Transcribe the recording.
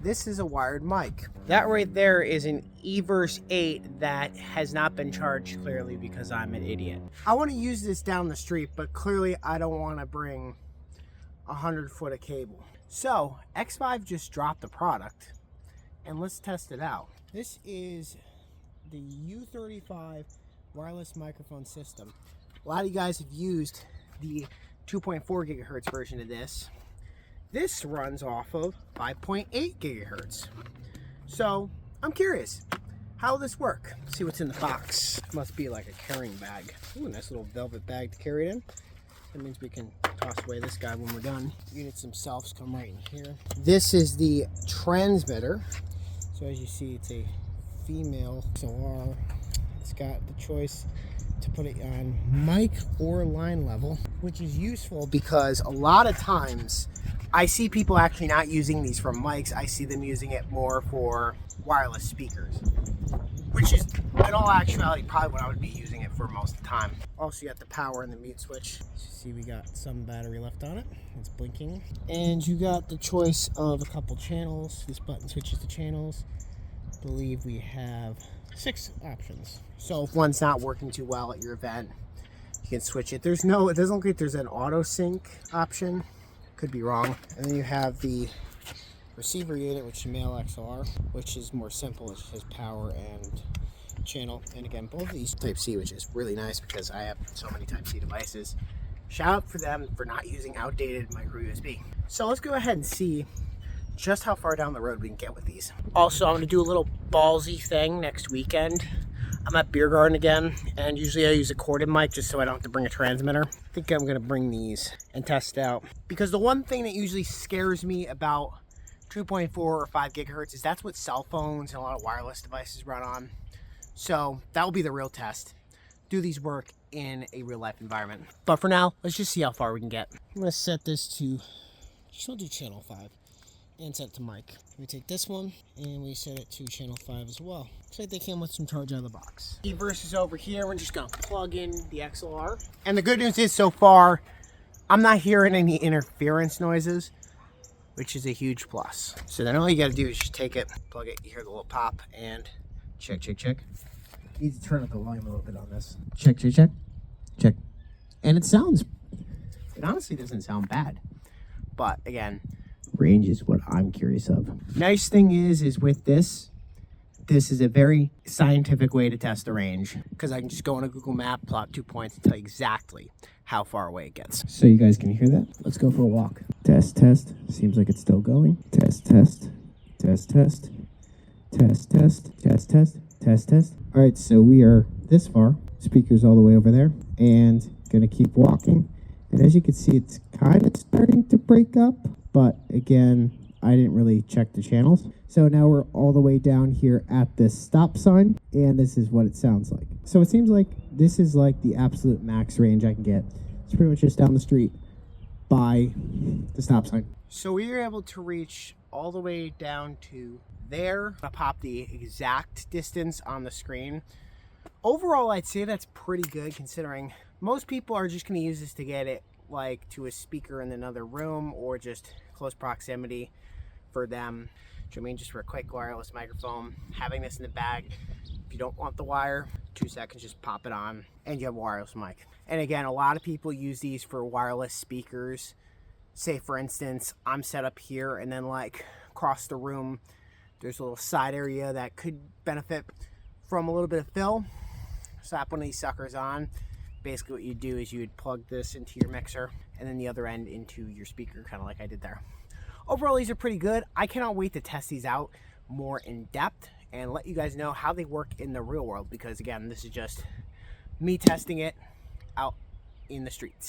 this is a wired mic. That right there is an XVive that has not been charged, clearly, because I'm an idiot. I want to use this down the street, but clearly I don't want to bring 100 foot of cable. So XVive just dropped the product, and let's test it out. This is the U35 wireless microphone system. A lot of you guys have used the 2.4 gigahertz version of this. This runs off of 5.8 gigahertz. So I'm curious, how will this work? Let's see what's in the box. Must be like a carrying bag. Ooh, nice little velvet bag to carry it in. That means we can toss away this guy when we're done. Units themselves come right in here. This is the transmitter. So as you see, it's a female XLR. It's got the choice to put it on mic or line level, which is useful because a lot of times I see people actually not using these for mics. I see them using it more for wireless speakers, which is in all actuality probably what I would be using it for most of the time. Also, you got the power and the mute switch. As you see, we got some battery left on it. It's blinking. And you got the choice of a couple channels. This button switches the channels. I believe we have 6 options. So if one's not working too well at your event, you can switch it. It doesn't look like there's an auto sync option. Could be wrong. And then you have the receiver unit, which is male XLR, which is more simple. It has power and channel. And again, both of these Type-C, which is really nice because I have so many Type-C devices. Shout out for them for not using outdated micro USB. So let's go ahead and see just how far down the road we can get with these. Also, I'm gonna do a little ballsy thing next weekend. I'm at Beer Garden again, and usually I use a corded mic just so I don't have to bring a transmitter. I think I'm gonna bring these and test out. Because the one thing that usually scares me about 2.4 or 5 gigahertz is that's what cell phones and a lot of wireless devices run on. So that will be the real test. Do these work in a real life environment? But for now, let's just see how far we can get. I'm gonna set this to, just want to do channel 5. And set it to mic. We take this one and we set it to channel 5 as well. Looks like they came with some charge out of the box. Versus is over here. We're just gonna plug in the XLR. And the good news is so far, I'm not hearing any interference noises, which is a huge plus. So then all you gotta do is just take it, plug it, you hear the little pop, and check, check, check. Need to turn up the volume a little bit on this. Check, check, check, check. And it honestly doesn't sound bad. But again, range is what I'm curious of. Nice thing is with this is a very scientific way to test the range because I can just go on a Google map, plot 2 points, and tell you exactly how far away it gets. So you guys can hear that? Let's go for a walk. Test, test. Seems like it's still going. Test, test. Test, test. Test, test. Test, test. Test, test. All right, so we are this far. Speakers all the way over there. And gonna keep walking. And as you can see, it's kind of starting to break up. But again, I didn't really check the channels. So now we're all the way down here at this stop sign, and this is what it sounds like. So it seems like this is like the absolute max range I can get. It's pretty much just down the street by the stop sign. So we were able to reach all the way down to there. I'll pop the exact distance on the screen. Overall, I'd say that's pretty good considering most people are just gonna use this to get it like to a speaker in another room or just close proximity for them. I mean, just for a quick wireless microphone, having this in the bag, if you don't want the wire, 2 seconds, just pop it on and you have a wireless mic. And again, a lot of people use these for wireless speakers. Say for instance, I'm set up here and then like across the room, there's a little side area that could benefit from a little bit of fill. Slap one of these suckers on. Basically what you'd do is you would plug this into your mixer and then the other end into your speaker, kind of like I did there. Overall, these are pretty good. I cannot wait to test these out more in depth and let you guys know how they work in the real world because again, this is just me testing it out in the streets.